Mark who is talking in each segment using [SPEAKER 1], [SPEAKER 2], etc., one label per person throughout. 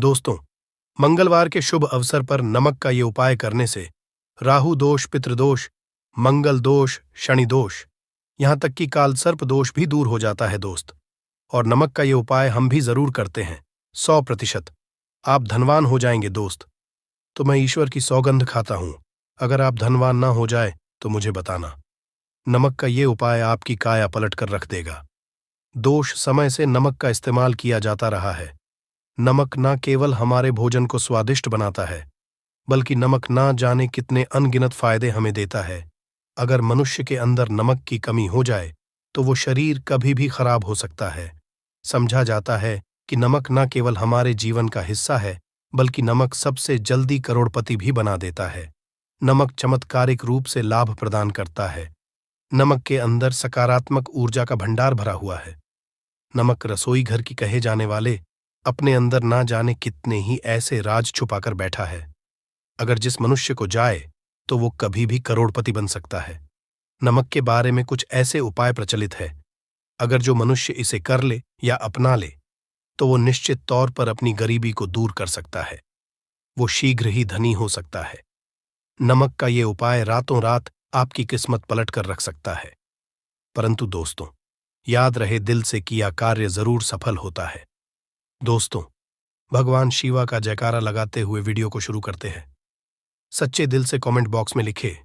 [SPEAKER 1] दोस्तों, मंगलवार के शुभ अवसर पर नमक का ये उपाय करने से राहु दोष, पितृदोष, मंगल दोष, शनि दोष, यहां तक कि कालसर्प दोष भी दूर हो जाता है दोस्त। और नमक का ये उपाय हम भी जरूर करते हैं 100%। आप धनवान हो जाएंगे दोस्त। तो मैं ईश्वर की सौगंध खाता हूं, अगर आप धनवान ना हो जाए तो मुझे बताना। नमक का ये उपाय आपकी काया पलट कर रख देगा। दोष समय से नमक का इस्तेमाल किया जाता रहा है। नमक ना केवल हमारे भोजन को स्वादिष्ट बनाता है, बल्कि नमक ना जाने कितने अनगिनत फायदे हमें देता है। अगर मनुष्य के अंदर नमक की कमी हो जाए तो वो शरीर कभी भी खराब हो सकता है। समझा जाता है कि नमक ना केवल हमारे जीवन का हिस्सा है, बल्कि नमक सबसे जल्दी करोड़पति भी बना देता है। नमक चमत्कारिक रूप से लाभ प्रदान करता है। नमक के अंदर सकारात्मक ऊर्जा का भंडार भरा हुआ है। नमक रसोई घर की कहे जाने वाले अपने अंदर ना जाने कितने ही ऐसे राज छुपाकर बैठा है। अगर जिस मनुष्य को जाए तो वो कभी भी करोड़पति बन सकता है। नमक के बारे में कुछ ऐसे उपाय प्रचलित है, अगर जो मनुष्य इसे कर ले या अपना ले तो वो निश्चित तौर पर अपनी गरीबी को दूर कर सकता है। वो शीघ्र ही धनी हो सकता है। नमक का ये उपाय रातों रात आपकी किस्मत पलट कर रख सकता है। परंतु दोस्तों, याद रहे, दिल से किया कार्य जरूर सफल होता है। दोस्तों, भगवान शिवा का जयकारा लगाते हुए वीडियो को शुरू करते हैं। सच्चे दिल से कमेंट बॉक्स में लिखे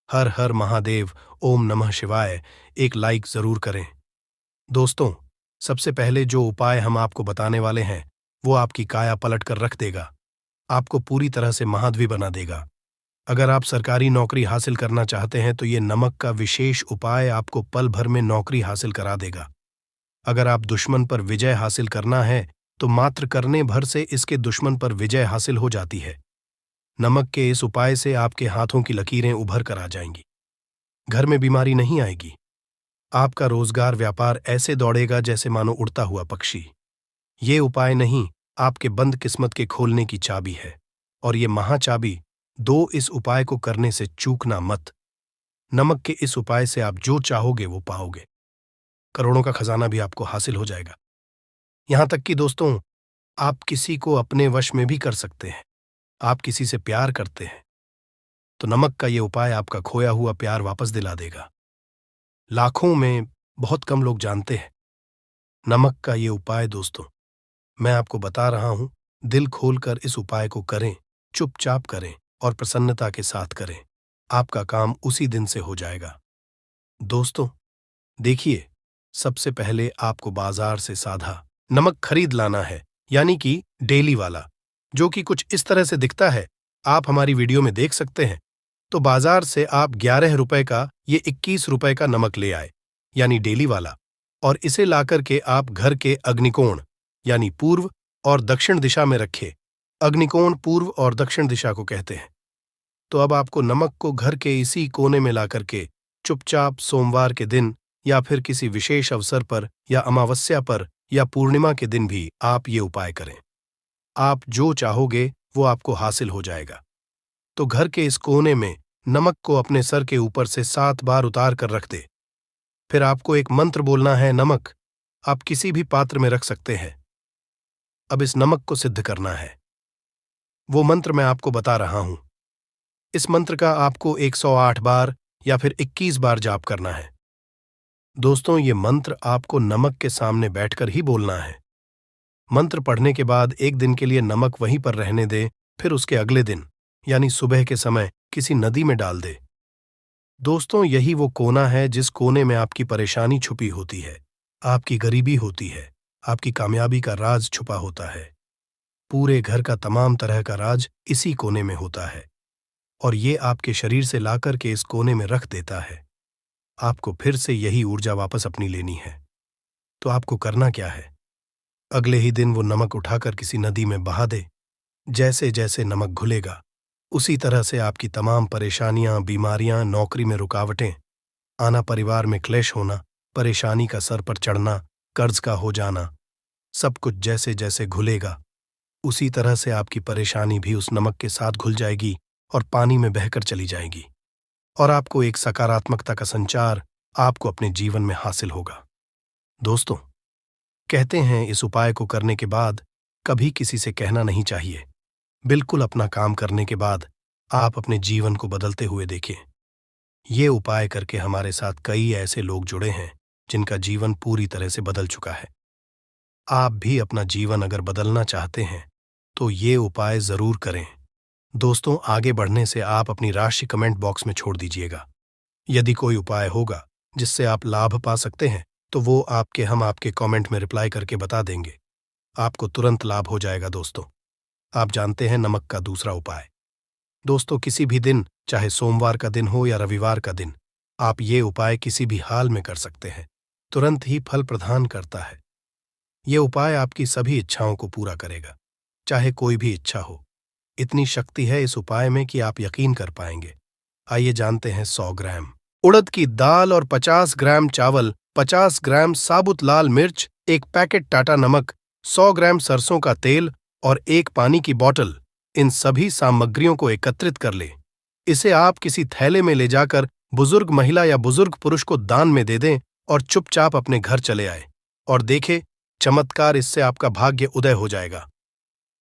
[SPEAKER 1] हर हर महादेव, ओम नमः शिवाय, एक लाइक जरूर करें। दोस्तों, सबसे पहले जो उपाय हम आपको बताने वाले हैं वो आपकी काया पलट कर रख देगा, आपको पूरी तरह से महाद्वी बना देगा। अगर आप सरकारी नौकरी हासिल करना चाहते हैं तो ये नमक का विशेष उपाय आपको पल भर में नौकरी हासिल करा देगा। अगर आप दुश्मन पर विजय हासिल करना है तो मात्र करने भर से इसके दुश्मन पर विजय हासिल हो जाती है। नमक के इस उपाय से आपके हाथों की लकीरें उभर कर आ जाएंगी। घर में बीमारी नहीं आएगी। आपका रोजगार व्यापार ऐसे दौड़ेगा जैसे मानो उड़ता हुआ पक्षी। ये उपाय नहीं, आपके बंद किस्मत के खोलने की चाबी है। और ये महाचाबी इस उपाय को करने से चूकना मत। नमक के इस उपाय से आप जो चाहोगे वो पाओगे। करोड़ों का खजाना भी आपको हासिल हो जाएगा। यहां तक कि दोस्तों, आप किसी को अपने वश में भी कर सकते हैं। आप किसी से प्यार करते हैं तो नमक का ये उपाय आपका खोया हुआ प्यार वापस दिला देगा। लाखों में बहुत कम लोग जानते हैं नमक का ये उपाय। दोस्तों, मैं आपको बता रहा हूं, दिल खोलकर इस उपाय को करें, चुपचाप करें और प्रसन्नता के साथ करें। आपका काम उसी दिन से हो जाएगा। दोस्तों, देखिए, सबसे पहले आपको बाजार से साधा नमक खरीद लाना है, यानी कि डेली वाला, जो कि कुछ इस तरह से दिखता है। आप हमारी वीडियो में देख सकते हैं। तो बाजार से आप 11 रुपए का ये 21 रुपए का नमक ले आए, यानी डेली वाला, और इसे लाकर के आप घर के अग्निकोण यानी पूर्व और दक्षिण दिशा में रखे। अग्निकोण पूर्व और दक्षिण दिशा को कहते हैं। तो अब आपको नमक को घर के इसी कोने में लाकर के चुपचाप सोमवार के दिन या फिर किसी विशेष अवसर पर या अमावस्या पर या पूर्णिमा के दिन भी आप ये उपाय करें। आप जो चाहोगे वो आपको हासिल हो जाएगा। तो घर के इस कोने में नमक को अपने सर के ऊपर से 7 बार उतार कर रख दे। फिर आपको एक मंत्र बोलना है। नमक आप किसी भी पात्र में रख सकते हैं। अब इस नमक को सिद्ध करना है। वो मंत्र मैं आपको बता रहा हूं। इस मंत्र का आपको 108 बार या फिर 21 बार जाप करना है। दोस्तों, ये मंत्र आपको नमक के सामने बैठकर ही बोलना है। मंत्र पढ़ने के बाद एक दिन के लिए नमक वहीं पर रहने दे, फिर उसके अगले दिन यानी सुबह के समय किसी नदी में डाल दे। दोस्तों, यही वो कोना है जिस कोने में आपकी परेशानी छुपी होती है, आपकी गरीबी होती है, आपकी कामयाबी का राज छुपा होता है। पूरे घर का तमाम तरह का राज इसी कोने में होता है और ये आपके शरीर से लाकर के इस कोने में रख देता है। आपको फिर से यही ऊर्जा वापस अपनी लेनी है। तो आपको करना क्या है? अगले ही दिन वो नमक उठाकर किसी नदी में बहा दे। जैसे जैसे नमक घुलेगा उसी तरह से आपकी तमाम परेशानियां, बीमारियां, नौकरी में रुकावटें आना, परिवार में क्लेश होना, परेशानी का सर पर चढ़ना, कर्ज का हो जाना, सब कुछ जैसे जैसे घुलेगा उसी तरह से आपकी परेशानी भी उस नमक के साथ घुल जाएगी और पानी में बहकर चली जाएगी और आपको एक सकारात्मकता का संचार आपको अपने जीवन में हासिल होगा। दोस्तों, कहते हैं इस उपाय को करने के बाद कभी किसी से कहना नहीं चाहिए। बिल्कुल अपना काम करने के बाद आप अपने जीवन को बदलते हुए देखें। ये उपाय करके हमारे साथ कई ऐसे लोग जुड़े हैं जिनका जीवन पूरी तरह से बदल चुका है। आप भी अपना जीवन अगर बदलना चाहते हैं तो ये उपाय जरूर करें। दोस्तों, आगे बढ़ने से आप अपनी राशि कमेंट बॉक्स में छोड़ दीजिएगा। यदि कोई उपाय होगा जिससे आप लाभ पा सकते हैं तो वो हम आपके कमेंट में रिप्लाई करके बता देंगे। आपको तुरंत लाभ हो जाएगा। दोस्तों, आप जानते हैं नमक का दूसरा उपाय। दोस्तों, किसी भी दिन, चाहे सोमवार का दिन हो या रविवार का दिन, आप ये उपाय किसी भी हाल में कर सकते हैं। तुरंत ही फल प्रदान करता है। ये उपाय आपकी सभी इच्छाओं को पूरा करेगा, चाहे कोई भी इच्छा हो। इतनी शक्ति है इस उपाय में कि आप यकीन कर पाएंगे। आइए जानते हैं। 100 ग्राम उड़द की दाल और 50 ग्राम चावल, 50 ग्राम साबुत लाल मिर्च, एक पैकेट टाटा नमक, 100 ग्राम सरसों का तेल और एक पानी की बोतल। इन सभी सामग्रियों को एकत्रित कर लें। इसे आप किसी थैले में ले जाकर बुजुर्ग महिला या बुजुर्ग पुरुष को दान में दे दें और चुपचाप अपने घर चले आए और देखें चमत्कार। इससे आपका भाग्य उदय हो जाएगा।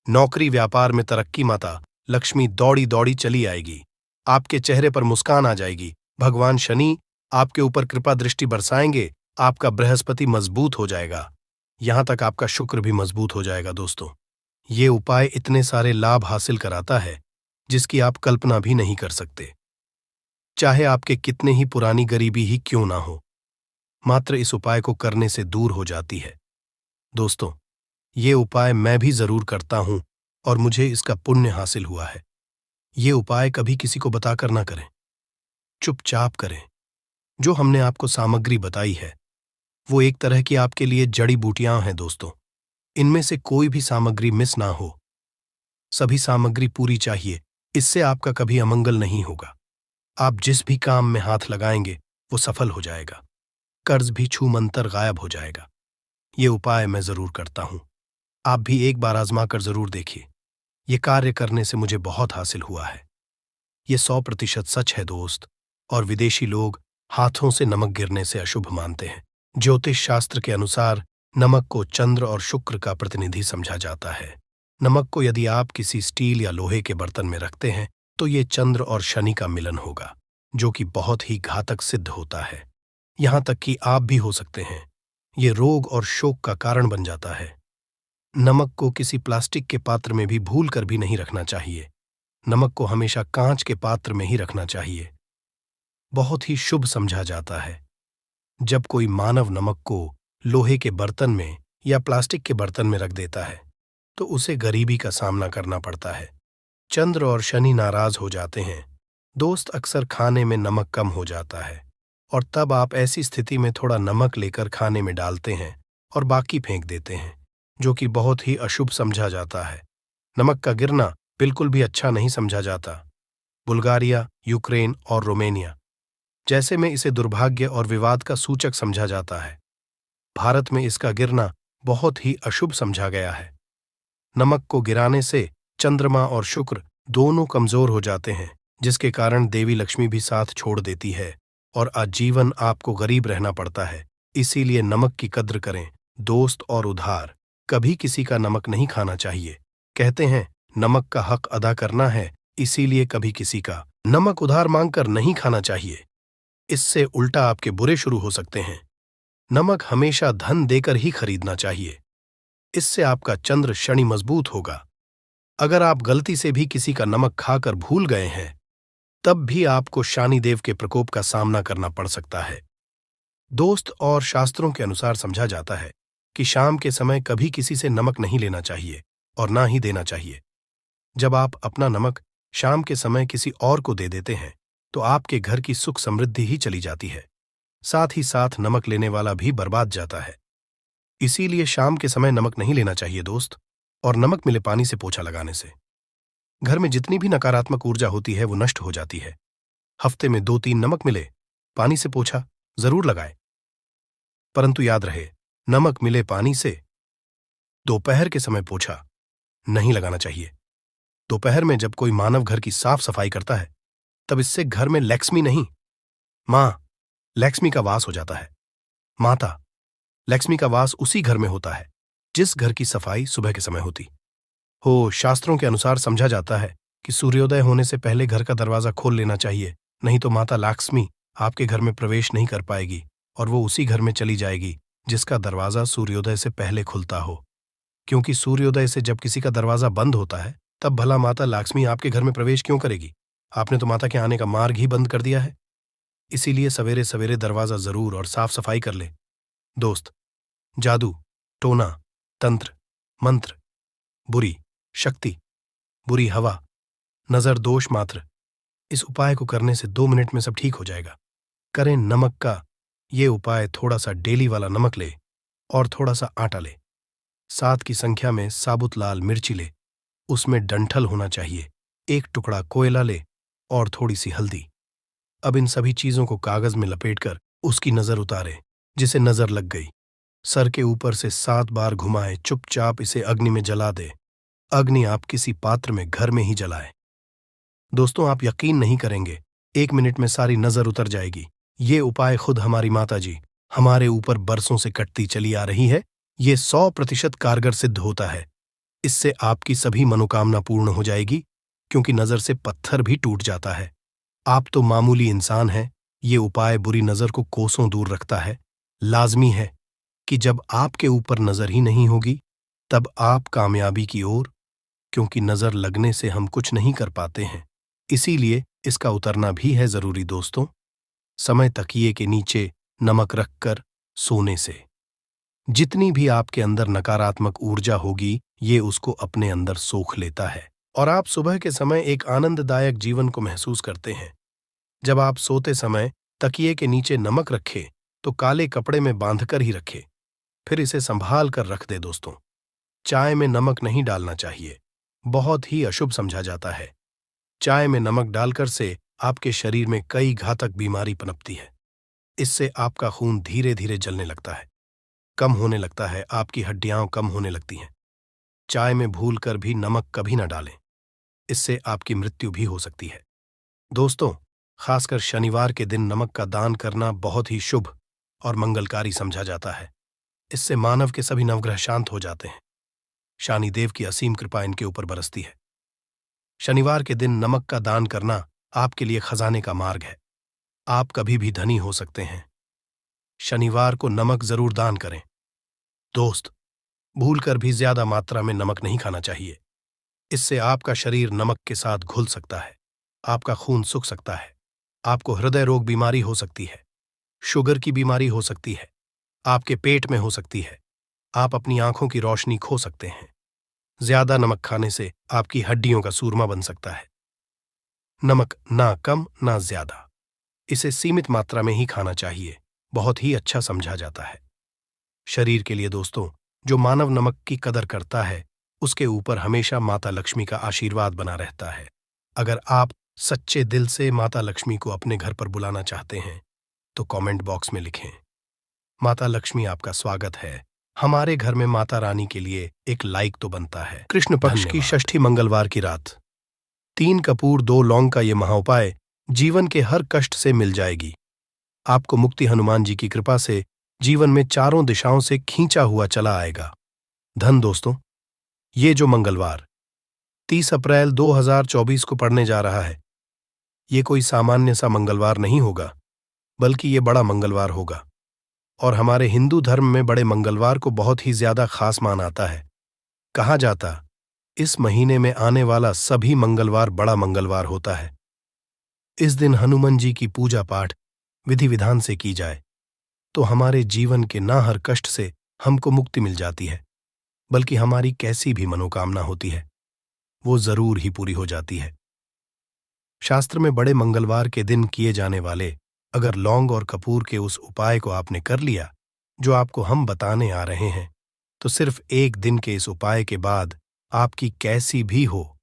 [SPEAKER 1] नौकरी व्यापार में तरक्की माता लक्ष्मी दौड़ी दौड़ी चली आएगी। आपके चेहरे पर मुस्कान आ जाएगी। भगवान शनि आपके ऊपर कृपा दृष्टि बरसाएंगे। आपका बृहस्पति मजबूत हो जाएगा। यहां तक आपका शुक्र भी मजबूत हो जाएगा। दोस्तों, ये उपाय इतने सारे लाभ हासिल कराता है जिसकी आप कल्पना भी नहीं कर सकते। चाहे आपके कितने ही पुरानी गरीबी ही क्यों ना हो, मात्र इस उपाय को करने से दूर हो जाती है। दोस्तों, ये उपाय मैं भी जरूर करता हूं और मुझे इसका पुण्य हासिल हुआ है। ये उपाय कभी किसी को बताकर ना करें, चुपचाप करें। जो हमने आपको सामग्री बताई है वो एक तरह की आपके लिए जड़ी बूटियां हैं। दोस्तों, इनमें से कोई भी सामग्री मिस ना हो। सभी सामग्री पूरी चाहिए। इससे आपका कभी अमंगल नहीं होगा। आप जिस भी काम में हाथ लगाएंगे वो सफल हो जाएगा। कर्ज भी छू मंतर गायब हो जाएगा। ये उपाय मैं जरूर करता हूं। आप भी एक बार आजमा कर जरूर देखिए। ये कार्य करने से मुझे बहुत हासिल हुआ है। ये 100% सच है दोस्त। और विदेशी लोग हाथों से नमक गिरने से अशुभ मानते हैं। ज्योतिष शास्त्र के अनुसार नमक को चंद्र और शुक्र का प्रतिनिधि समझा जाता है। नमक को यदि आप किसी स्टील या लोहे के बर्तन में रखते हैं तो ये चंद्र और शनि का मिलन होगा, जो कि बहुत ही घातक सिद्ध होता है। यहां तक कि आप भी हो सकते हैं। ये रोग और शोक का कारण बन जाता है। नमक को किसी प्लास्टिक के पात्र में भी भूल कर भी नहीं रखना चाहिए। नमक को हमेशा कांच के पात्र में ही रखना चाहिए। बहुत ही शुभ समझा जाता है। जब कोई मानव नमक को लोहे के बर्तन में या प्लास्टिक के बर्तन में रख देता है तो उसे गरीबी का सामना करना पड़ता है। चंद्र और शनि नाराज हो जाते हैं। दोस्त, अक्सर खाने में नमक कम हो जाता है और तब आप ऐसी स्थिति में थोड़ा नमक लेकर खाने में डालते हैं और बाकी फेंक देते हैं, जो कि बहुत ही अशुभ समझा जाता है। नमक का गिरना बिल्कुल भी अच्छा नहीं समझा जाता। बुल्गारिया, यूक्रेन और रोमेनिया जैसे में इसे दुर्भाग्य और विवाद का सूचक समझा जाता है। भारत में इसका गिरना बहुत ही अशुभ समझा गया है। नमक को गिराने से चंद्रमा और शुक्र दोनों कमजोर हो जाते हैं, जिसके कारण देवी लक्ष्मी भी साथ छोड़ देती है और आजीवन आपको गरीब रहना पड़ता है। इसीलिए नमक की कद्र करें दोस्त। और उधार कभी किसी का नमक नहीं खाना चाहिए। कहते हैं नमक का हक अदा करना है, इसीलिए कभी किसी का नमक उधार मांगकर नहीं खाना चाहिए। इससे उल्टा आपके बुरे शुरू हो सकते हैं। नमक हमेशा धन देकर ही खरीदना चाहिए। इससे आपका चंद्र शनि मजबूत होगा। अगर आप गलती से भी किसी का नमक खाकर भूल गए हैं तब भी आपको शनिदेव के प्रकोप का सामना करना पड़ सकता है। दोस्त, और शास्त्रों के अनुसार समझा जाता है कि शाम के समय कभी किसी से नमक नहीं लेना चाहिए और ना ही देना चाहिए। जब आप अपना नमक शाम के समय किसी और को दे देते हैं तो आपके घर की सुख समृद्धि ही चली जाती है। साथ ही साथ नमक लेने वाला भी बर्बाद जाता है। इसीलिए शाम के समय नमक नहीं लेना चाहिए दोस्त। और नमक मिले पानी से पोछा लगाने से घर में जितनी भी नकारात्मक ऊर्जा होती है वो नष्ट हो जाती है। हफ्ते में 2-3 नमक मिले पानी से पोछा जरूर लगाए, परंतु याद रहे नमक मिले पानी से दोपहर के समय पोछा नहीं लगाना चाहिए। दोपहर में जब कोई मानव घर की साफ सफाई करता है तब इससे घर में लक्ष्मी नहीं, मां लक्ष्मी का वास हो जाता है। माता लक्ष्मी का वास उसी घर में होता है जिस घर की सफाई सुबह के समय होती। हो शास्त्रों के अनुसार समझा जाता है कि सूर्योदय होने से पहले घर का दरवाजा खोल लेना चाहिए, नहीं तो माता लक्ष्मी आपके घर में प्रवेश नहीं कर पाएगी और वो उसी घर में चली जाएगी जिसका दरवाजा सूर्योदय से पहले खुलता हो। क्योंकि सूर्योदय से जब किसी का दरवाजा बंद होता है तब भला माता लक्ष्मी आपके घर में प्रवेश क्यों करेगी? आपने तो माता के आने का मार्ग ही बंद कर दिया है। इसीलिए सवेरे सवेरे दरवाजा जरूर और साफ सफाई कर ले। दोस्त, जादू, टोना, तंत्र, मंत्र, बुरी शक्ति, बुरी हवा, नजर दोष मात्र, इस उपाय को करने से 2 मिनट में सब ठीक हो जाएगा। करें नमक का ये उपाय, थोड़ा सा डेली वाला नमक ले और थोड़ा सा आटा ले, 7 की संख्या में साबुत लाल मिर्ची ले, उसमें डंठल होना चाहिए, 1 टुकड़ा कोयला ले और थोड़ी सी हल्दी। अब इन सभी चीजों को कागज में लपेटकर उसकी नजर उतारे जिसे नजर लग गई। सर के ऊपर से 7 बार घुमाए, चुपचाप इसे अग्नि में जला दे। अग्नि आप किसी पात्र में घर में ही जलाए। दोस्तों, आप यकीन नहीं करेंगे, 1 मिनट में सारी नजर उतर जाएगी। ये उपाय खुद हमारी माता जी हमारे ऊपर बरसों से कटती चली आ रही है। ये 100% कारगर सिद्ध होता है। इससे आपकी सभी मनोकामना पूर्ण हो जाएगी, क्योंकि नजर से पत्थर भी टूट जाता है। आप तो मामूली इंसान हैं, ये उपाय बुरी नजर को कोसों दूर रखता है। लाजमी है कि जब आपके ऊपर नजर ही नहीं होगी तब आप कामयाबी की ओर, क्योंकि नजर लगने से हम कुछ नहीं कर पाते हैं, इसीलिए इसका उतरना भी है जरूरी। दोस्तों, समय तकिए के नीचे नमक रखकर सोने से जितनी भी आपके अंदर नकारात्मक ऊर्जा होगी ये उसको अपने अंदर सोख लेता है और आप सुबह के समय एक आनंददायक जीवन को महसूस करते हैं। जब आप सोते समय तकिए के नीचे नमक रखें तो काले कपड़े में बांधकर ही रखें, फिर इसे संभाल कर रख दे। दोस्तों, चाय में नमक नहीं डालना चाहिए, बहुत ही अशुभ समझा जाता है। चाय में नमक डालकर से आपके शरीर में कई घातक बीमारी पनपती है। इससे आपका खून धीरे धीरे जलने लगता है, कम होने लगता है, आपकी हड्डियां कम होने लगती हैं। चाय में भूल कर भी नमक कभी न डालें, इससे आपकी मृत्यु भी हो सकती है। दोस्तों, खासकर शनिवार के दिन नमक का दान करना बहुत ही शुभ और मंगलकारी समझा जाता है। इससे मानव के सभी नवग्रह शांत हो जाते हैं। शनिदेव की असीम कृपा इनके ऊपर बरसती है। शनिवार के दिन नमक का दान करना आपके लिए खजाने का मार्ग है। आप कभी भी धनी हो सकते हैं। शनिवार को नमक जरूर दान करें। दोस्त, भूलकर भी ज्यादा मात्रा में नमक नहीं खाना चाहिए। इससे आपका शरीर नमक के साथ घुल सकता है, आपका खून सूख सकता है, आपको हृदय रोग बीमारी हो सकती है, शुगर की बीमारी हो सकती है, आपके पेट में हो सकती है, आप अपनी आंखों की रोशनी खो सकते हैं। ज्यादा नमक खाने से आपकी हड्डियों का सूरमा बन सकता है। नमक ना कम ना ज्यादा, इसे सीमित मात्रा में ही खाना चाहिए, बहुत ही अच्छा समझा जाता है शरीर के लिए। दोस्तों, जो मानव नमक की कदर करता है उसके ऊपर हमेशा माता लक्ष्मी का आशीर्वाद बना रहता है। अगर आप सच्चे दिल से माता लक्ष्मी को अपने घर पर बुलाना चाहते हैं तो कमेंट बॉक्स में लिखें, माता लक्ष्मी आपका स्वागत है। हमारे घर में माता रानी के लिए एक लाइक तो बनता है। कृष्ण पक्ष की षष्ठी मंगलवार की रात 3 कपूर 2 लौंग का ये महाउपाय जीवन के हर कष्ट से मिल जाएगी। आपको मुक्ति हनुमान जी की कृपा से जीवन में चारों दिशाओं से खींचा हुआ चला आएगा। धन। दोस्तों, ये जो मंगलवार 30 अप्रैल 2024 को पड़ने जा रहा है, ये कोई सामान्य सा मंगलवार नहीं होगा, बल्कि ये बड़ा मंगलवार होगा। और हमारे हिंदू धर्म में बड़े मंगलवार को बहुत ही ज्यादा खास मान आता है। कहा जाता, इस महीने में आने वाला सभी मंगलवार बड़ा मंगलवार होता है। इस दिन हनुमान जी की पूजा पाठ विधि विधान से की जाए तो हमारे जीवन के ना हर कष्ट से हमको मुक्ति मिल जाती है, बल्कि हमारी कैसी भी मनोकामना होती है वो जरूर ही पूरी हो जाती है। शास्त्र में बड़े मंगलवार के दिन किए जाने वाले अगर लौंग और कपूर के उस उपाय को आपने कर लिया जो आपको हम बताने आ रहे हैं, तो सिर्फ 1 दिन के इस उपाय के बाद आपकी कैसी भी हो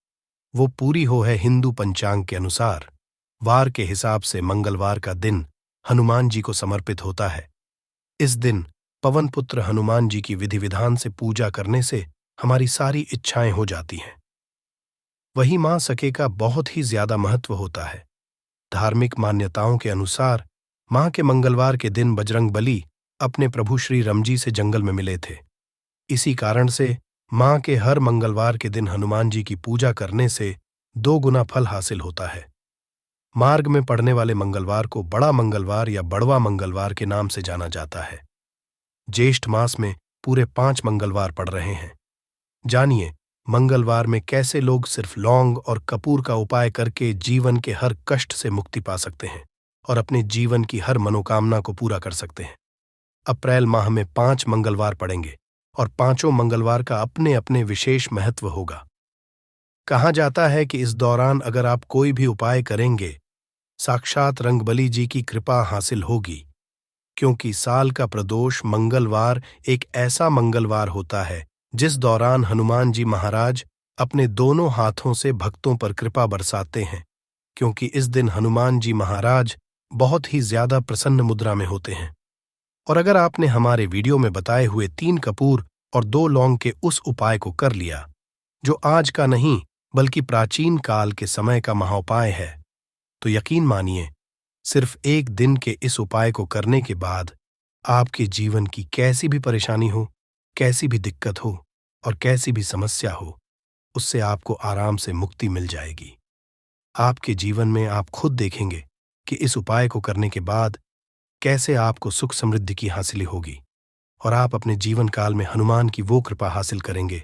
[SPEAKER 1] वो पूरी हो है। हिंदू पंचांग के अनुसार वार के हिसाब से मंगलवार का दिन हनुमान जी को समर्पित होता है। इस दिन पवन पुत्र हनुमान जी की विधि विधान से पूजा करने से हमारी सारी इच्छाएं हो जाती हैं। वही मां सके का बहुत ही ज्यादा महत्व होता है। धार्मिक मान्यताओं के अनुसार मां के मंगलवार के दिन बजरंग बली अपने प्रभु श्री राम जी से जंगल में मिले थे। इसी कारण से मां के हर मंगलवार के दिन हनुमान जी की पूजा करने से 2 गुना फल हासिल होता है। मार्ग में पड़ने वाले मंगलवार को बड़ा मंगलवार या बड़वा मंगलवार के नाम से जाना जाता है। ज्येष्ठ मास में पूरे 5 मंगलवार पड़ रहे हैं। जानिए मंगलवार में कैसे लोग सिर्फ लौंग और कपूर का उपाय करके जीवन के हर कष्ट से मुक्ति पा सकते हैं और अपने जीवन की हर मनोकामना को पूरा कर सकते हैं। अप्रैल माह में 5 मंगलवार पड़ेंगे और 5 मंगलवार का अपने अपने विशेष महत्व होगा। कहा जाता है कि इस दौरान अगर आप कोई भी उपाय करेंगे, साक्षात रंगबली जी की कृपा हासिल होगी, क्योंकि साल का प्रदोष मंगलवार एक ऐसा मंगलवार होता है जिस दौरान हनुमान जी महाराज अपने दोनों हाथों से भक्तों पर कृपा बरसाते हैं, क्योंकि इस दिन हनुमान जी महाराज बहुत ही ज्यादा प्रसन्न मुद्रा में होते हैं। और अगर आपने हमारे वीडियो में बताए हुए 3 कपूर और 2 लौंग के उस उपाय को कर लिया, जो आज का नहीं बल्कि प्राचीन काल के समय का महाउपाय है, तो यकीन मानिए सिर्फ एक दिन के इस उपाय को करने के बाद आपके जीवन की कैसी भी परेशानी हो, कैसी भी दिक्कत हो और कैसी भी समस्या हो, उससे आपको आराम से मुक्ति मिल जाएगी। आपके जीवन में आप खुद देखेंगे कि इस उपाय को करने के बाद कैसे आपको सुख समृद्धि की हासिल होगी और आप अपने जीवन काल में हनुमान की वो कृपा हासिल करेंगे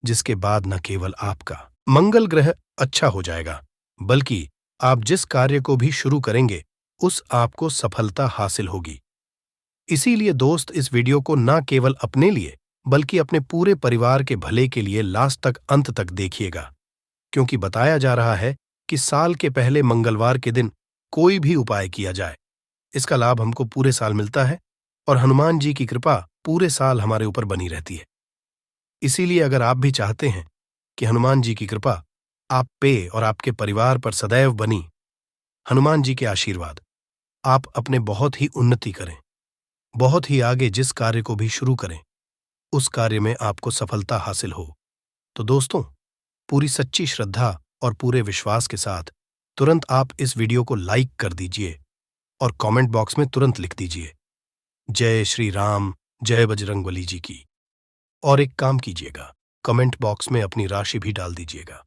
[SPEAKER 1] जिसके बाद न केवल आपका मंगल ग्रह अच्छा हो जाएगा, बल्कि आप जिस कार्य को भी शुरू करेंगे उस आपको सफलता हासिल होगी। इसीलिए दोस्त, इस वीडियो को न केवल अपने लिए बल्कि अपने पूरे परिवार के भले के लिए लास्ट तक अंत तक देखिएगा, क्योंकि बताया जा रहा है कि साल के पहले मंगलवार के दिन कोई भी उपाय किया जाए, इसका लाभ हमको पूरे साल मिलता है और हनुमान जी की कृपा पूरे साल हमारे ऊपर बनी रहती है। इसीलिए अगर आप भी चाहते हैं कि हनुमान जी की कृपा आप पे और आपके परिवार पर सदैव बनी, हनुमान जी के आशीर्वाद, आप अपने बहुत ही उन्नति करें, बहुत ही आगे जिस कार्य को भी शुरू करें उस कार्य में आपको सफलता हासिल हो, तो दोस्तों पूरी सच्ची श्रद्धा और पूरे विश्वास के साथ तुरंत आप इस वीडियो को लाइक कर दीजिए और कमेंट बॉक्स में तुरंत लिख दीजिए जय श्री राम, जय बजरंगबली जी की। और एक काम कीजिएगा, कमेंट बॉक्स में अपनी राशि भी डाल दीजिएगा।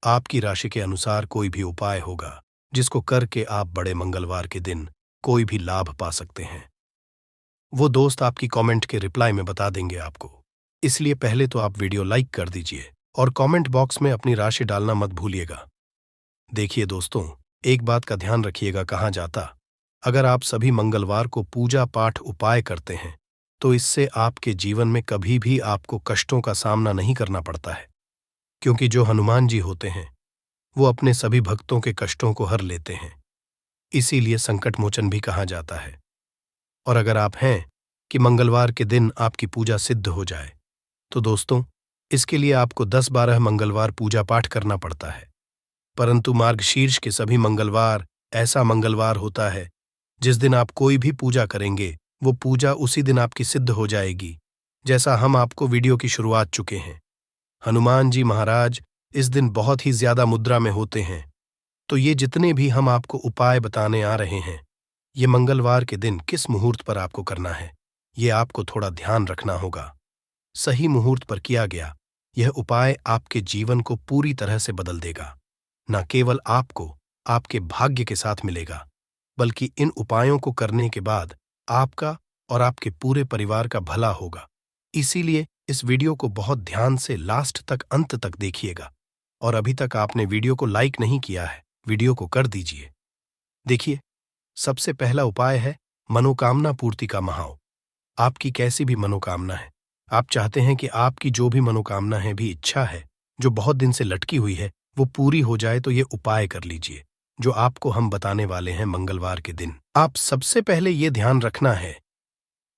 [SPEAKER 1] आपकी राशि के अनुसार कोई भी उपाय होगा जिसको करके आप बड़े मंगलवार के दिन कोई भी लाभ पा सकते हैं, वो दोस्त आपकी कमेंट के रिप्लाई में बता देंगे आपको। इसलिए पहले तो आप वीडियो लाइक कर दीजिए और कमेंट बॉक्स में अपनी राशि डालना मत भूलिएगा। देखिए दोस्तों, एक बात का ध्यान रखिएगा, कहा जाता अगर आप सभी मंगलवार को पूजा पाठ उपाय करते हैं तो इससे आपके जीवन में कभी भी आपको कष्टों का सामना नहीं करना पड़ता है, क्योंकि जो हनुमान जी होते हैं वो अपने सभी भक्तों के कष्टों को हर लेते हैं, इसीलिए संकट मोचन भी कहा जाता है। और अगर आप हैं कि मंगलवार के दिन आपकी पूजा सिद्ध हो जाए, तो दोस्तों इसके लिए आपको 10-12 मंगलवार पूजा पाठ करना पड़ता है, परंतु मार्गशीर्ष के सभी मंगलवार ऐसा मंगलवार होता है जिस दिन आप कोई भी पूजा करेंगे वो पूजा उसी दिन आपकी सिद्ध हो जाएगी, जैसा हम आपको वीडियो की शुरुआत चुके हैं। हनुमान जी महाराज इस दिन बहुत ही ज्यादा मुद्रा में होते हैं, तो ये जितने भी हम आपको उपाय बताने आ रहे हैं, ये मंगलवार के दिन किस मुहूर्त पर आपको करना है, ये आपको थोड़ा ध्यान रखना होगा। सही मुहूर्त पर किया गया यह उपाय आपके जीवन को पूरी तरह से बदल देगा। न केवल आपको आपके भाग्य के साथ मिलेगा, बल्कि इन उपायों को करने के बाद आपका और आपके पूरे परिवार का भला होगा। इसीलिए इस वीडियो को बहुत ध्यान से लास्ट तक अंत तक देखिएगा। और अभी तक आपने वीडियो को लाइक नहीं किया है, वीडियो को कर दीजिए। देखिए, सबसे पहला उपाय है मनोकामना पूर्ति का महाव। आपकी कैसी भी मनोकामना है, आप चाहते हैं कि आपकी जो भी मनोकामना है, भी इच्छा है जो बहुत दिन से लटकी हुई है, वो पूरी हो जाए, तो ये उपाय कर लीजिए जो आपको हम बताने वाले हैं मंगलवार के दिन। आप सबसे पहले ये ध्यान रखना है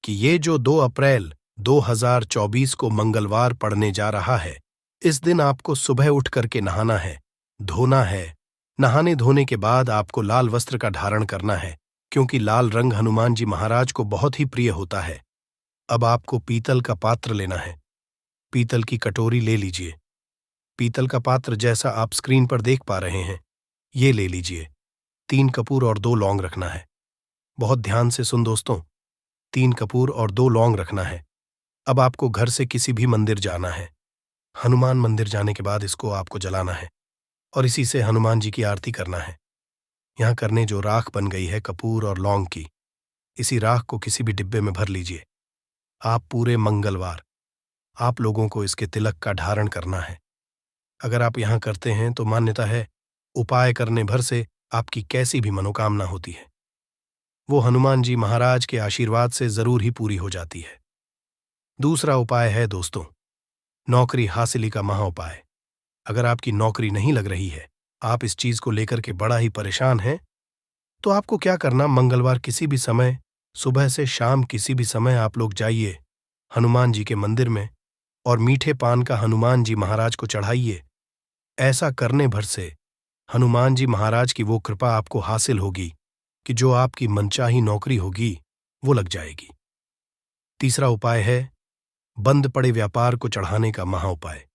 [SPEAKER 1] कि ये जो 2 अप्रैल 2024 को मंगलवार पड़ने जा रहा है, इस दिन आपको सुबह उठ करके नहाना है, धोना है। नहाने धोने के बाद आपको लाल वस्त्र का धारण करना है, क्योंकि लाल रंग हनुमान जी महाराज को बहुत ही प्रिय होता है। अब आपको पीतल का पात्र लेना है, पीतल की कटोरी ले लीजिए। पीतल का पात्र जैसा आप स्क्रीन पर देख पा रहे हैं, ये ले लीजिए। 3 कपूर और 2 लौंग रखना है। बहुत ध्यान से सुन दोस्तों, 3 कपूर और 2 लौंग रखना है। अब आपको घर से किसी भी मंदिर जाना है। हनुमान मंदिर जाने के बाद इसको आपको जलाना है और इसी से हनुमान जी की आरती करना है। यहाँ करने जो राख बन गई है कपूर और लौंग की, इसी राख को किसी भी डिब्बे में भर लीजिए। आप पूरे मंगलवार आप लोगों को इसके तिलक का धारण करना है। अगर आप यहाँ करते हैं तो मान्यता है उपाय करने भर से आपकी कैसी भी मनोकामना होती है वो हनुमान जी महाराज के आशीर्वाद से जरूर ही पूरी हो जाती है। दूसरा उपाय है दोस्तों, नौकरी हासिली का महाउपाय। अगर आपकी नौकरी नहीं लग रही है, आप इस चीज को लेकर के बड़ा ही परेशान हैं, तो आपको क्या करना, मंगलवार किसी भी समय, सुबह से शाम किसी भी समय आप लोग जाइए हनुमान जी के मंदिर में और मीठे पान का हनुमान जी महाराज को चढ़ाइए। ऐसा करने भर से हनुमान जी महाराज की वो कृपा आपको हासिल होगी कि जो आपकी मनचाही नौकरी होगी वो लग जाएगी। तीसरा उपाय है बंद पड़े व्यापार को चढ़ाने का महाउपाय।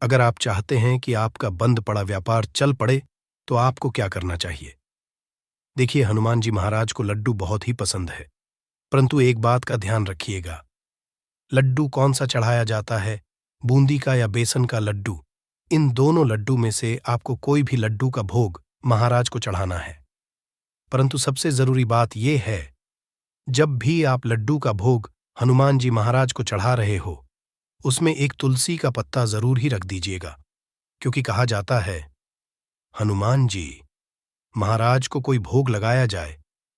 [SPEAKER 1] अगर आप चाहते हैं कि आपका बंद पड़ा व्यापार चल पड़े तो आपको क्या करना चाहिए। देखिए, हनुमान जी महाराज को लड्डू बहुत ही पसंद है, परंतु एक बात का ध्यान रखिएगा, लड्डू कौन सा चढ़ाया जाता है, बूंदी का या बेसन का लड्डू। इन दोनों लड्डू में से आपको कोई भी लड्डू का भोग महाराज को चढ़ाना है। परंतु सबसे जरूरी बात यह है, जब भी आप लड्डू का भोग हनुमान जी महाराज को चढ़ा रहे हो, उसमें एक तुलसी का पत्ता जरूर ही रख दीजिएगा, क्योंकि कहा जाता है हनुमान जी महाराज को कोई भोग लगाया जाए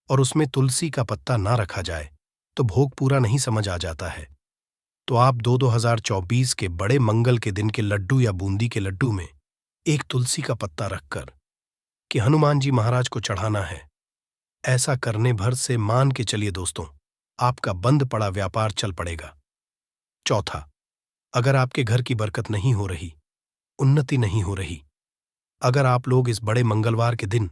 [SPEAKER 1] और उसमें तुलसी का पत्ता ना रखा जाए तो भोग पूरा नहीं समझ आ जाता है। तो आप 2024 के बड़े मंगल के दिन के लड्डू या बूंदी के लड्डू में एक तुलसी का पत्ता रखकर कि हनुमान जी महाराज को चढ़ाना है। ऐसा करने भर से मान के चलिए दोस्तों, आपका बंद पड़ा व्यापार चल पड़ेगा। चौथा, अगर आपके घर की बरकत नहीं हो रही, उन्नति नहीं हो रही, अगर आप लोग इस बड़े मंगलवार के दिन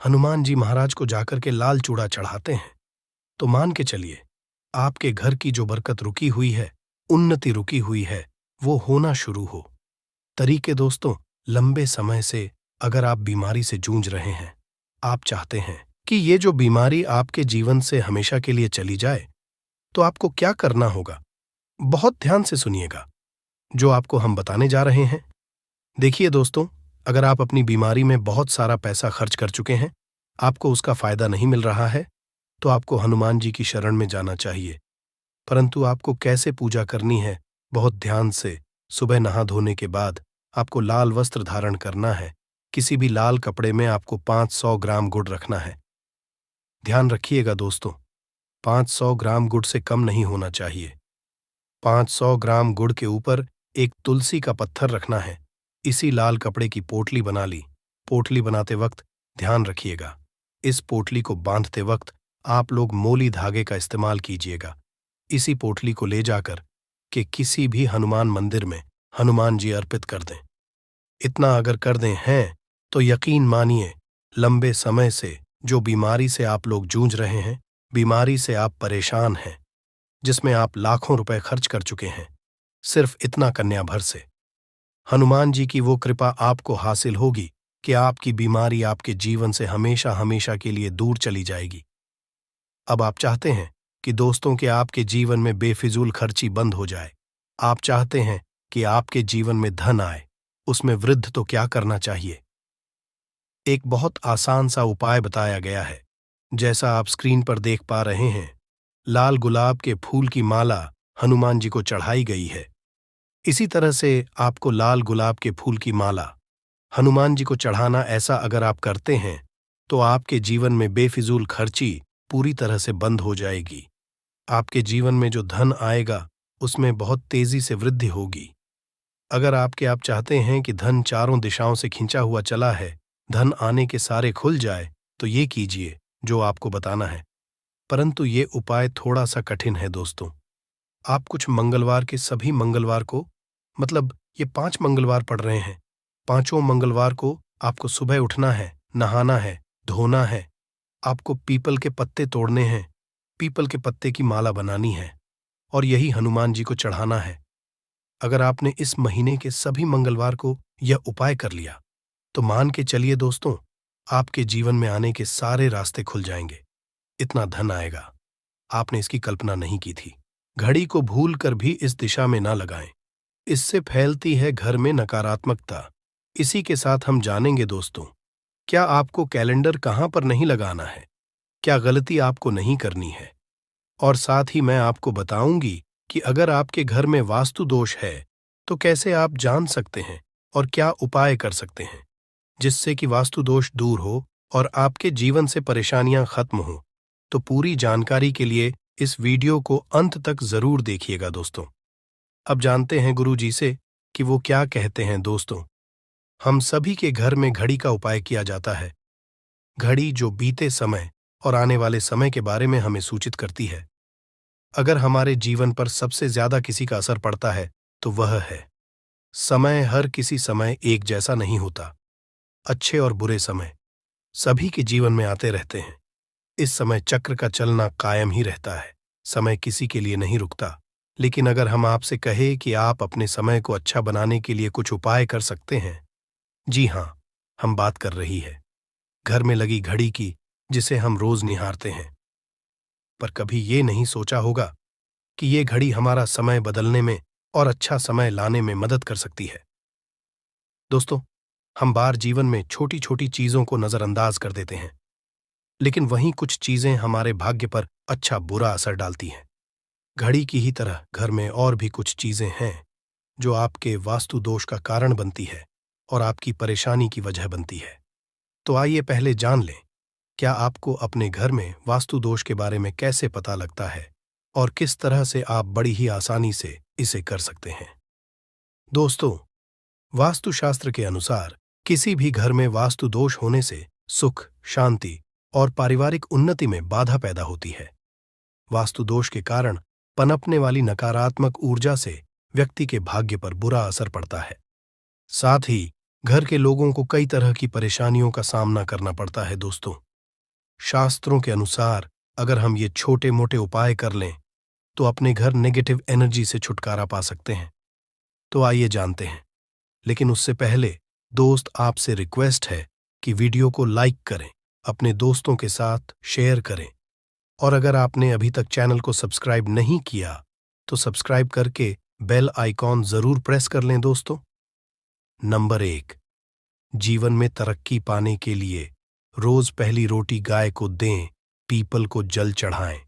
[SPEAKER 1] हनुमान जी महाराज को जाकर के लाल चूड़ा चढ़ाते हैं, तो मान के चलिए आपके घर की जो बरकत रुकी हुई है, उन्नति रुकी हुई है, वो होना शुरू हो। तरीके दोस्तों, लंबे समय से अगर आप बीमारी से जूझ रहे हैं, आप चाहते हैं कि ये जो बीमारी आपके जीवन से हमेशा के लिए चली जाए, तो आपको क्या करना होगा, बहुत ध्यान से सुनिएगा जो आपको हम बताने जा रहे हैं। देखिए दोस्तों, अगर आप अपनी बीमारी में बहुत सारा पैसा खर्च कर चुके हैं, आपको उसका फायदा नहीं मिल रहा है, तो आपको हनुमान जी की शरण में जाना चाहिए। परंतु आपको कैसे पूजा करनी है, बहुत ध्यान से सुबह नहा धोने के बाद आपको लाल वस्त्र धारण करना है। किसी भी लाल कपड़े में आपको 500 ग्राम गुड़ रखना है। ध्यान रखिएगा दोस्तों, 500 ग्राम गुड़ से कम नहीं होना चाहिए। 500 ग्राम गुड़ के ऊपर एक तुलसी का पत्थर रखना है। इसी लाल कपड़े की पोटली बना ली। पोटली बनाते वक्त ध्यान रखिएगा, इस पोटली को बांधते वक्त आप लोग मोली धागे का इस्तेमाल कीजिएगा। इसी पोटली को ले जाकर के किसी भी हनुमान मंदिर में हनुमान जी अर्पित कर दें। इतना अगर कर दें हैं तो यकीन मानिए, लंबे समय से जो बीमारी से आप लोग जूझ रहे हैं, बीमारी से आप परेशान हैं, जिसमें आप लाखों रुपए खर्च कर चुके हैं, सिर्फ इतना कन्या भर से हनुमान जी की वो कृपा आपको हासिल होगी कि आपकी बीमारी आपके जीवन से हमेशा हमेशा के लिए दूर चली जाएगी। अब आप चाहते हैं कि दोस्तों के आपके जीवन में बेफिजूल खर्ची बंद हो जाए। आप चाहते हैं कि आपके जीवन में धन आए, उसमें वृद्धि, तो क्या करना चाहिए। एक बहुत आसान सा उपाय बताया गया है, जैसा आप स्क्रीन पर देख पा रहे हैं। लाल गुलाब के फूल की माला हनुमान जी को चढ़ाई गई है। इसी तरह से आपको लाल गुलाब के फूल की माला हनुमान जी को चढ़ाना। ऐसा अगर आप करते हैं तो आपके जीवन में बेफिजूल खर्ची पूरी तरह से बंद हो जाएगी। आपके जीवन में जो धन आएगा उसमें बहुत तेजी से वृद्धि होगी। अगर आप चाहते हैं कि धन चारों दिशाओं से खींचा हुआ चला है, धन आने के सारे खुल जाए, तो ये कीजिए जो आपको बताना है। परंतु ये उपाय थोड़ा सा कठिन है दोस्तों। आप कुछ मंगलवार के सभी मंगलवार को, मतलब ये 5 मंगलवार पड़ रहे हैं, 5 मंगलवार को आपको सुबह उठना है, नहाना है, धोना है, आपको पीपल के पत्ते तोड़ने हैं, पीपल के पत्ते की माला बनानी है और यही हनुमान जी को चढ़ाना है। अगर आपने इस महीने के सभी मंगलवार को यह उपाय कर लिया, तो मान के चलिए दोस्तों, आपके जीवन में आने के सारे रास्ते खुल जाएंगे। इतना धन आएगा, आपने इसकी कल्पना नहीं की थी। घड़ी को भूल कर भी इस दिशा में ना लगाएं। इससे फैलती है घर में नकारात्मकता। इसी के साथ हम जानेंगे दोस्तों, क्या आपको कैलेंडर कहाँ पर नहीं लगाना है, क्या गलती आपको नहीं करनी है, और साथ ही मैं आपको बताऊंगी कि अगर आपके घर में वास्तु दोष है तो कैसे आप जान सकते हैं और क्या उपाय कर सकते हैं जिससे कि वास्तु दोष दूर हो और आपके जीवन से परेशानियां खत्म हो। तो पूरी जानकारी के लिए इस वीडियो को अंत तक जरूर देखिएगा दोस्तों। अब जानते हैं गुरु जी से कि वो क्या कहते हैं। दोस्तों, हम सभी के घर में घड़ी का उपाय किया जाता है। घड़ी जो बीते समय और आने वाले समय के बारे में हमें सूचित करती है। अगर हमारे जीवन पर सबसे ज्यादा किसी का असर पड़ता है तो वह है समय। हर किसी समय एक जैसा नहीं होता। अच्छे और बुरे समय सभी के जीवन में आते रहते हैं। इस समय चक्र का चलना कायम ही रहता है। समय किसी के लिए नहीं रुकता। लेकिन अगर हम आपसे कहें कि आप अपने समय को अच्छा बनाने के लिए कुछ उपाय कर सकते हैं, जी हां, हम बात कर रही है घर में लगी घड़ी की, जिसे हम रोज निहारते हैं। पर कभी ये नहीं सोचा होगा कि ये घड़ी हमारा समय बदलने में और अच्छा समय लाने में मदद कर सकती है। दोस्तों, हम बार जीवन में छोटी छोटी चीजों को नजरअंदाज कर देते हैं, लेकिन वहीं कुछ चीजें हमारे भाग्य पर अच्छा बुरा असर डालती हैं। घड़ी की ही तरह घर में और भी कुछ चीजें हैं जो आपके वास्तु दोष का कारण बनती है और आपकी परेशानी की वजह बनती है। तो आइए पहले जान लें, क्या आपको अपने घर में वास्तु दोष के बारे में कैसे पता लगता है और किस तरह से आप बड़ी ही आसानी से इसे कर सकते हैं। दोस्तों, वास्तुशास्त्र के अनुसार किसी भी घर में वास्तु दोष होने से सुख, शांति और पारिवारिक उन्नति में बाधा पैदा होती है। वास्तु दोष के कारण पनपने वाली नकारात्मक ऊर्जा से व्यक्ति के भाग्य पर बुरा असर पड़ता है। साथ ही घर के लोगों को कई तरह की परेशानियों का सामना करना पड़ता है। दोस्तों, शास्त्रों के अनुसार अगर हम ये छोटे मोटे उपाय कर लें तो अपने घर नेगेटिव एनर्जी से छुटकारा पा सकते हैं। तो आइए जानते हैं, लेकिन उससे पहले दोस्त, आपसे रिक्वेस्ट है कि वीडियो को लाइक करें, अपने दोस्तों के साथ शेयर करें, और अगर आपने अभी तक चैनल को सब्सक्राइब नहीं किया तो सब्सक्राइब करके बेल आइकॉन जरूर प्रेस कर लें। दोस्तों, नंबर 1, जीवन में तरक्की पाने के लिए रोज पहली रोटी गाय को दें, पीपल को जल चढ़ाएं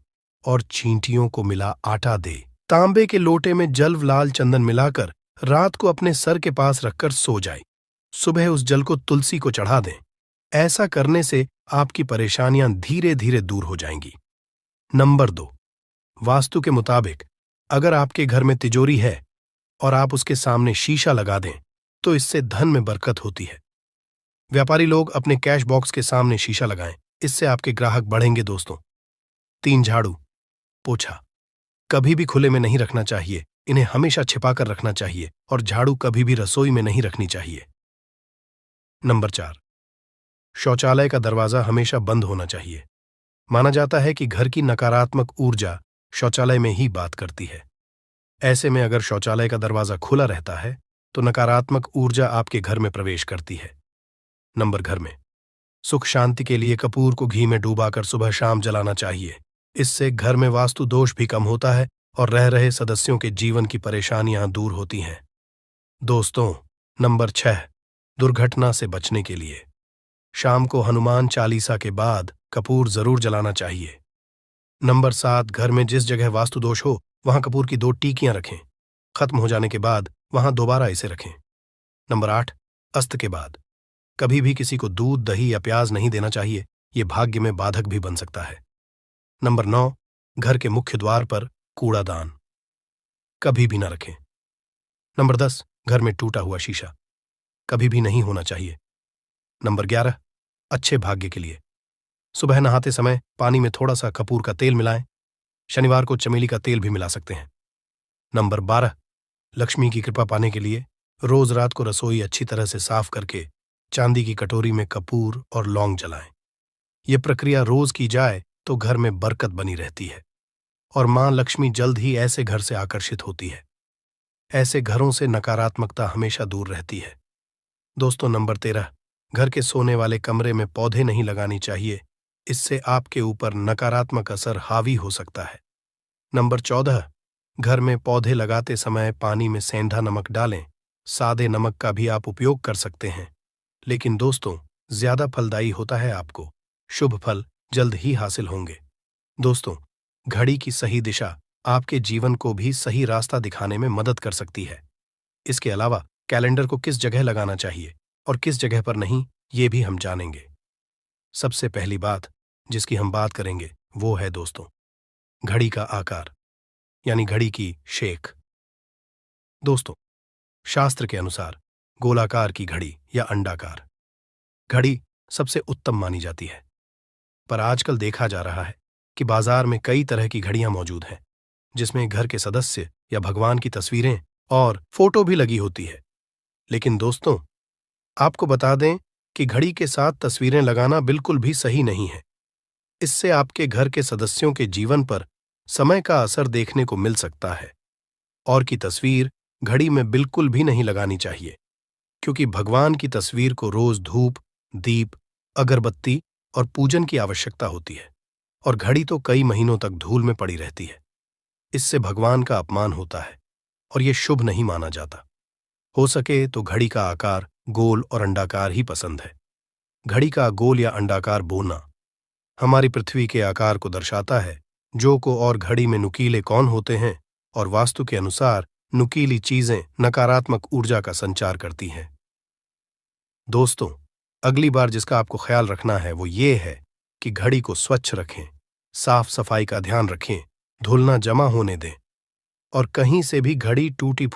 [SPEAKER 1] और चींटियों को मिला आटा दे। तांबे के लोटे में जल लाल चंदन मिलाकर रात को अपने सर के पास रखकर सो जाए। सुबह उस जल को तुलसी को चढ़ा दें। ऐसा करने से आपकी परेशानियां धीरे धीरे दूर हो जाएंगी। नंबर 2, वास्तु के मुताबिक अगर आपके घर में तिजोरी है और आप उसके सामने शीशा लगा दें तो इससे धन में बरकत होती है। व्यापारी लोग अपने कैश बॉक्स के सामने शीशा लगाएं, इससे आपके ग्राहक बढ़ेंगे। दोस्तों, 3, झाड़ू पोछा कभी भी खुले में नहीं रखना चाहिए। इन्हें हमेशा छिपाकर रखना चाहिए और झाड़ू कभी भी रसोई में नहीं रखनी चाहिए। नंबर 4, शौचालय का दरवाजा हमेशा बंद होना चाहिए। माना जाता है कि घर की नकारात्मक ऊर्जा शौचालय में ही बात करती है। ऐसे में अगर शौचालय का दरवाजा खुला रहता है तो नकारात्मक ऊर्जा आपके घर में प्रवेश करती है। घर में सुख शांति के लिए कपूर को घी में डूबाकर सुबह शाम जलाना चाहिए। इससे घर में वास्तु दोष भी कम होता है और रह रहे सदस्यों के जीवन की परेशानियां दूर होती हैं। दोस्तों, नंबर 6, दुर्घटना से बचने के लिए शाम को हनुमान चालीसा के बाद कपूर जरूर जलाना चाहिए। नंबर 7, घर में जिस जगह वास्तु दोष हो वहां कपूर की 2 टीकियां रखें। खत्म हो जाने के बाद वहां दोबारा इसे रखें। नंबर 8, अस्त के बाद कभी भी किसी को दूध, दही या प्याज नहीं देना चाहिए। ये भाग्य में बाधक भी बन सकता है। नंबर 9, घर के मुख्य द्वार पर कूड़ादान कभी भी न रखें। नंबर 10, घर में टूटा हुआ शीशा कभी भी नहीं होना चाहिए। नंबर 11, अच्छे भाग्य के लिए सुबह नहाते समय पानी में थोड़ा सा कपूर का तेल मिलाएं। शनिवार को चमेली का तेल भी मिला सकते हैं। नंबर 12, लक्ष्मी की कृपा पाने के लिए रोज रात को रसोई अच्छी तरह से साफ करके चांदी की कटोरी में कपूर और लौंग जलाएं। यह प्रक्रिया रोज की जाए तो घर में बरकत बनी रहती है और मां लक्ष्मी जल्द ही ऐसे घर से आकर्षित होती है। ऐसे घरों से नकारात्मकता हमेशा दूर रहती है। दोस्तों, नंबर 13, घर के सोने वाले कमरे में पौधे नहीं लगानी चाहिए। इससे आपके ऊपर नकारात्मक असर हावी हो सकता है। नंबर 14, घर में पौधे लगाते समय पानी में सेंधा नमक डालें। सादे नमक का भी आप उपयोग कर सकते हैं, लेकिन दोस्तों, ज्यादा फलदायी होता है आपको। शुभ फल जल्द ही हासिल होंगे। दोस्तों, घड़ी की सही दिशा आपके जीवन को भी सही रास्ता दिखाने में मदद कर सकती है। इसके अलावा कैलेंडर को किस जगह लगाना चाहिए और किस जगह पर नहीं, ये भी हम जानेंगे। सबसे पहली बात जिसकी हम बात करेंगे वो है दोस्तों, घड़ी का आकार, यानी घड़ी की शेख। दोस्तों, शास्त्र के अनुसार गोलाकार की घड़ी या अंडाकार घड़ी सबसे उत्तम मानी जाती है। पर आजकल देखा जा रहा है कि बाजार में कई तरह की घड़ियां मौजूद हैं, जिसमें घर के सदस्य या भगवान की तस्वीरें और फोटो भी लगी होती है। लेकिन दोस्तों, आपको बता दें कि घड़ी के साथ तस्वीरें लगाना बिल्कुल भी सही नहीं है। इससे आपके घर के सदस्यों के जीवन पर समय का असर देखने को मिल सकता है। और की तस्वीर घड़ी में बिल्कुल भी नहीं लगानी चाहिए, क्योंकि भगवान की तस्वीर को रोज धूप, दीप, अगरबत्ती और पूजन की आवश्यकता होती है, और घड़ी तो कई महीनों तक धूल में पड़ी रहती है। इससे भगवान का अपमान होता है और यह शुभ नहीं माना जाता। हो सके तो घड़ी का आकार गोल और अंडाकार ही पसंद है। घड़ी का गोल या अंडाकार बोना हमारी पृथ्वी के आकार को दर्शाता है, जो को और घड़ी में नुकीले कौन होते हैं, और वास्तु के अनुसार नुकीली चीजें नकारात्मक ऊर्जा का संचार करती हैं। दोस्तों, अगली बार जिसका आपको ख्याल रखना है वो ये है कि घड़ी को स्वच्छ रखें, साफ सफाई का ध्यान रखें, धूल ना जमा होने दें, और कहीं से भी घड़ी टूटी